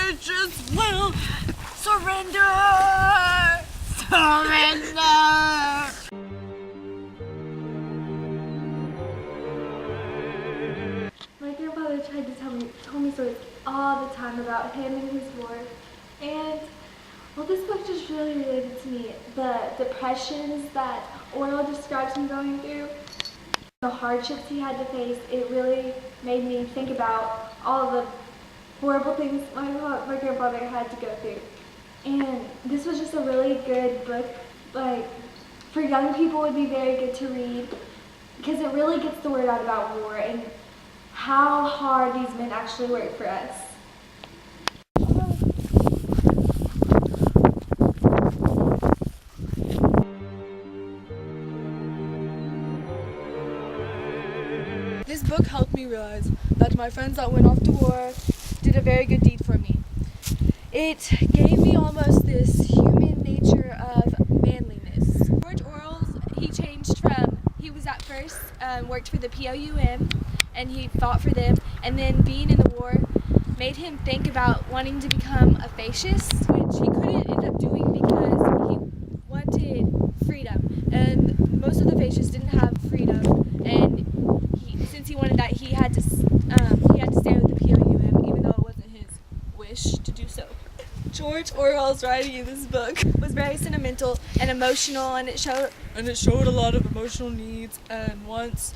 nations will surrender. Surrender. My grandfather tried to told me stories all the time about him and his war, and well, this book just really related to me. The depressions that Orwell describes him going through, the hardships he had to face, it really made me think about all the horrible things my grandfather had to go through. And this was just a really good book, like for young people would be very good to read because it really gets the word out about war and how hard these men actually work for us. This book helped me realize that my friends that went off to war did a very good deed for me. It gave me almost this human nature of manliness. George Orwell, he changed from, he was at first, worked for the POUM, and he fought for them, and then being in the war made him think about wanting to become a fascist, which he couldn't end up doing because he wanted freedom, and most of the fascists didn't have freedom, and since he wanted that, he had to stay with the POUM, even though it wasn't his wish to do so. George Orwell's writing in this book was very sentimental and emotional, and it showed a lot of emotional needs and wants.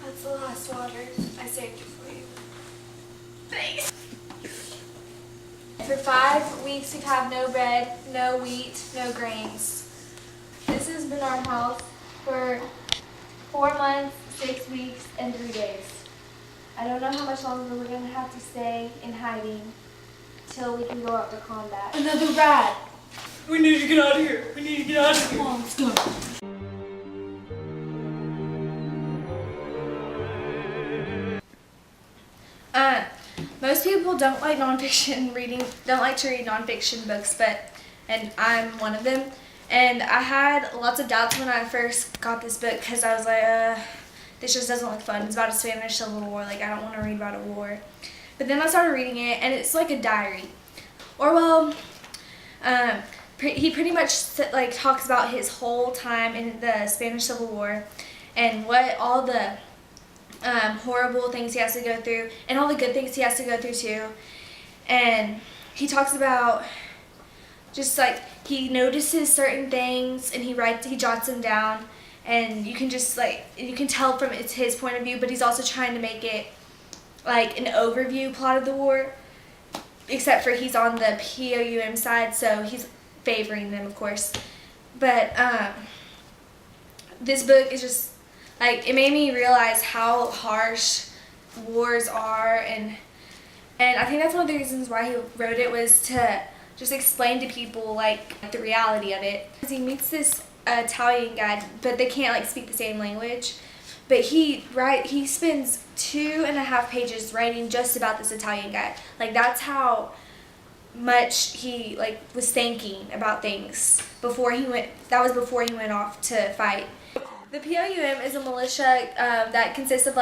That's the last water. I saved it for you. Thanks. For 5 weeks we've had no bread, no wheat, no grains. This has been our health for 4 months, 6 weeks, and 3 days. I don't know how much longer we're going to have to stay in hiding till we can go out to combat. Another rat. We need to get out of here. We need to get out of here. Come on, let's go. Most people don't like nonfiction reading, don't like to read nonfiction books, and I'm one of them. And I had lots of doubts when I first got this book because I was like, this just doesn't look fun. It's about a Spanish Civil War. Like, I don't want to read about a war. But then I started reading it, and it's like a diary. Orwell, he pretty much like talks about his whole time in the Spanish Civil War and what all the horrible things he has to go through and all the good things he has to go through too. And he talks about just like he notices certain things and he jots them down, and you can just you can tell from it's his point of view, but he's also trying to make it like an overview plot of the war, except for he's on the POUM side, so he's favoring them, of course. But this book is just like, it made me realize how harsh wars are, and I think that's one of the reasons why he wrote it, was to just explain to people like the reality of it. He meets this Italian guy, but they can't like speak the same language. But he spends 2.5 pages writing just about this Italian guy. Like, that's how much he was thinking about things before he went. That was before he went off to fight. The POUM is a militia that consists of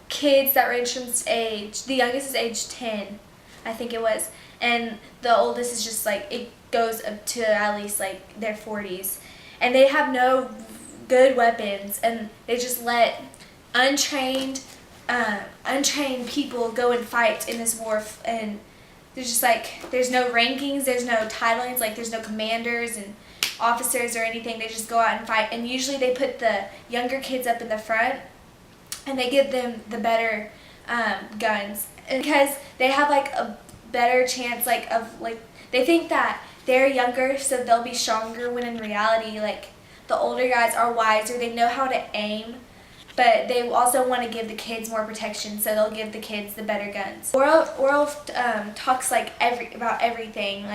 kids that range from age. The youngest is age 10, I think it was, and the oldest is just it goes up to at least their 40s, and they have no good weapons, and they just let untrained people go and fight in this war, and there's just there's no rankings, there's no titlings, there's no commanders and officers or anything. They just go out and fight, and usually they put the younger kids up in the front and they give them the better guns, and because they have a better chance they think that they're younger so they'll be stronger, when in reality the older guys are wiser, they know how to aim, but they also want to give the kids more protection, so they'll give the kids the better guns. Orwell talks about everything.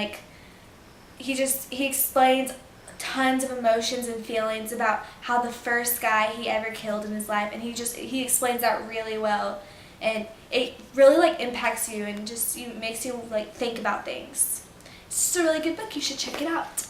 He explains tons of emotions and feelings about how the first guy he ever killed in his life, and he explains that really well, and it really impacts you and just makes you think about things. It's just a really good book. You should check it out.